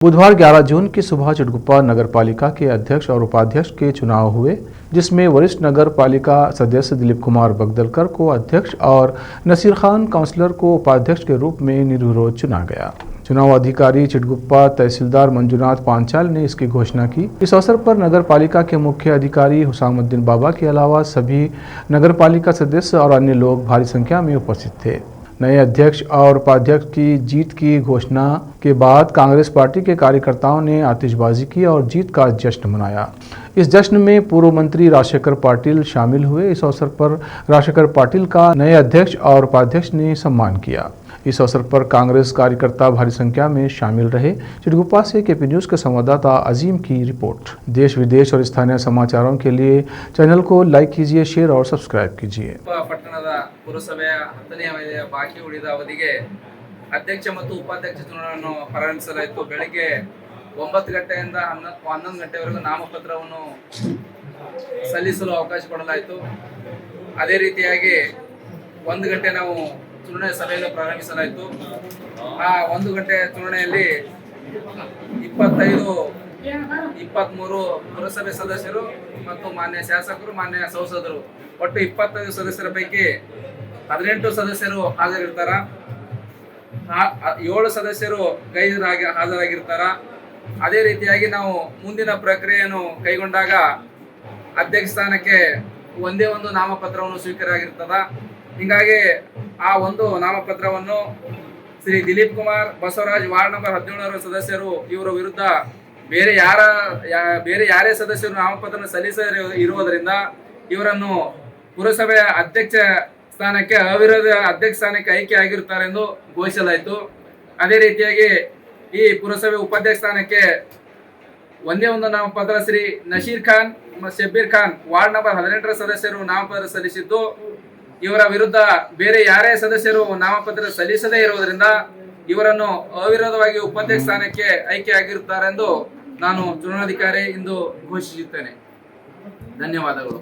बुधवार 11 जून की सुबह चिटगुप्पा नगर पालिका के अध्यक्ष और उपाध्यक्ष के चुनाव हुए, जिसमें वरिष्ठ नगर पालिका सदस्य दिलीप कुमार बगदलकर को अध्यक्ष और नसीर खान काउंसलर को उपाध्यक्ष के रूप में निर्विरोध चुना गया। चुनाव अधिकारी चिटगुप्पा तहसीलदार मंजुनाथ पांचाल ने इसकी घोषणा की। इस अवसर पर नगर पालिका के मुख्य अधिकारी हुसामुद्दीन बाबा के अलावा सभी नगर पालिका सदस्य और अन्य लोग भारी संख्या में उपस्थित थे। नए अध्यक्ष और उपाध्यक्ष की जीत की घोषणा के बाद कांग्रेस पार्टी के कार्यकर्ताओं ने आतिशबाजी की और जीत का जश्न मनाया। इस जश्न में पूर्व मंत्री राजशेखर पाटिल शामिल हुए। इस अवसर पर राजशेखर पाटिल का नए अध्यक्ष और उपाध्यक्ष ने सम्मान किया। इस अवसर पर कांग्रेस कार्यकर्ता भारी संख्या में शामिल रहे। चिटगुप्पा से केपी न्यूज़ के संवाददाता अजीम की रिपोर्ट। देश विदेश और स्थानीय समाचारों के लिए चैनल को लाइक कीजिए, शेयर और सब्सक्राइब कीजिए। ಪಟ್ಟಣದ ಪುರಸಭೆಯ 10ನೇ ಅವಧಿಯ ಬಾಕಿ ಉಳಿದ ಅವಧಿಗೆ ಅಧ್ಯಕ್ಷ ಮತ್ತು ಉಪಾಧ್ಯಕ್ಷ ಚುನಾವಣೆಯನ್ನು ಪ್ರಾರಂಭಿಸಲಾಯಿತು। ಬೆಳಗ್ಗೆ 9 ಗಂಟೆಯಿಂದ 11 ಗಂಟೆವರೆಗೂ ನಾಮಪತ್ರವನ್ನು ಸಲ್ಲಿಸಲು ಅವಕಾಶ ಕೊಡಲಾಯಿತು। ಅದೇ ರೀತಿಯಾಗಿ 1 ಗಂಟೆ ನಾವು ಚುನಾವಣೆ ಸಭೆಯನ್ನು ಪ್ರಾರಂಭಿಸಲಾಯಿತು। ಆ 1 ಗಂಟೆ ಚುನಾವಣೆಯಲ್ಲಿ 23 ಪುರಸಭೆ ಸದಸ್ಯರು ಮತ್ತು ಮಾನ್ಯ ಶಾಸಕರು, ಮಾನ್ಯ ಸಂಸದರು ಒಟ್ಟು 25 ಸದಸ್ಯರ ಪೈಕಿ 18 ಸದಸ್ಯರು ಹಾಜರಿರ್ತಾರ, 7 ಸದಸ್ಯರು ಹಾಜರಾಗಿರ್ತಾರ। ಅದೇ ರೀತಿಯಾಗಿ ನಾವು ಮುಂದಿನ ಪ್ರಕ್ರಿಯೆಯನ್ನು ಕೈಗೊಂಡಾಗ ಅಧ್ಯಕ್ಷ ಸ್ಥಾನಕ್ಕೆ ಒಂದೇ ಒಂದು ನಾಮಪತ್ರವನ್ನು ಸ್ವೀಕಾರ ಆಗಿರ್ತದ। ಹೀಗಾಗಿ ಆ ಒಂದು ನಾಮಪತ್ರವನ್ನು ಶ್ರೀ ದಿಲೀಪ್ ಕುಮಾರ್ ಬಸವರಾಜ್ ವಾರ್ಡ್ ನಂಬರ್ 17 ಸದಸ್ಯರು ಇವರ ವಿರುದ್ಧ ಬೇರೆ ಯಾರೇ ಸದಸ್ಯರು ನಾಮಪತ್ರ ಸಲ್ಲಿಸಿರುವುದರಿಂದ ಇವರನ್ನು ಪುರಸಭೆಯ ಅಧ್ಯಕ್ಷ ಸ್ಥಾನಕ್ಕೆ ಅವಿರೋಧ ಅಧ್ಯಕ್ಷ ಸ್ಥಾನಕ್ಕೆ ಆಯ್ಕೆ ಆಗಿರುತ್ತಾರೆ ಎಂದು ಘೋಷಿಸಲಾಯಿತು। ಅದೇ ರೀತಿಯಾಗಿ ಈ ಪುರಸಭೆ ಉಪಾಧ್ಯಕ್ಷ ಸ್ಥಾನಕ್ಕೆ ಒಂದೇ ಒಂದು ನಾಮಪತ್ರ ಶ್ರೀ ನಸೀರ್ ಖಾನ್ ಶಬ್ಬೀರ್ ಖಾನ್ ವಾರ್ಡ್ ನಂಬರ್ 18 ಸದಸ್ಯರು ನಾಮಪತ್ರ ಸಲ್ಲಿಸಿದ್ದು, ಇವರ ವಿರುದ್ಧ ಬೇರೆ ಯಾರೇ ಸದಸ್ಯರು ನಾಮಪತ್ರ ಸಲ್ಲಿಸದೇ ಇರುವುದರಿಂದ ಇವರನ್ನು ಅವಿರೋಧವಾಗಿ ಉಪಾಧ್ಯಕ್ಷ ಸ್ಥಾನಕ್ಕೆ ಆಯ್ಕೆ ಆಗಿರುತ್ತಾರೆ ಎಂದು ನಾನು ಚುನಾವಣಾಧಿಕಾರಿ ಇಂದು ಘೋಷಿಸುತ್ತೇನೆ। ಧನ್ಯವಾದಗಳು।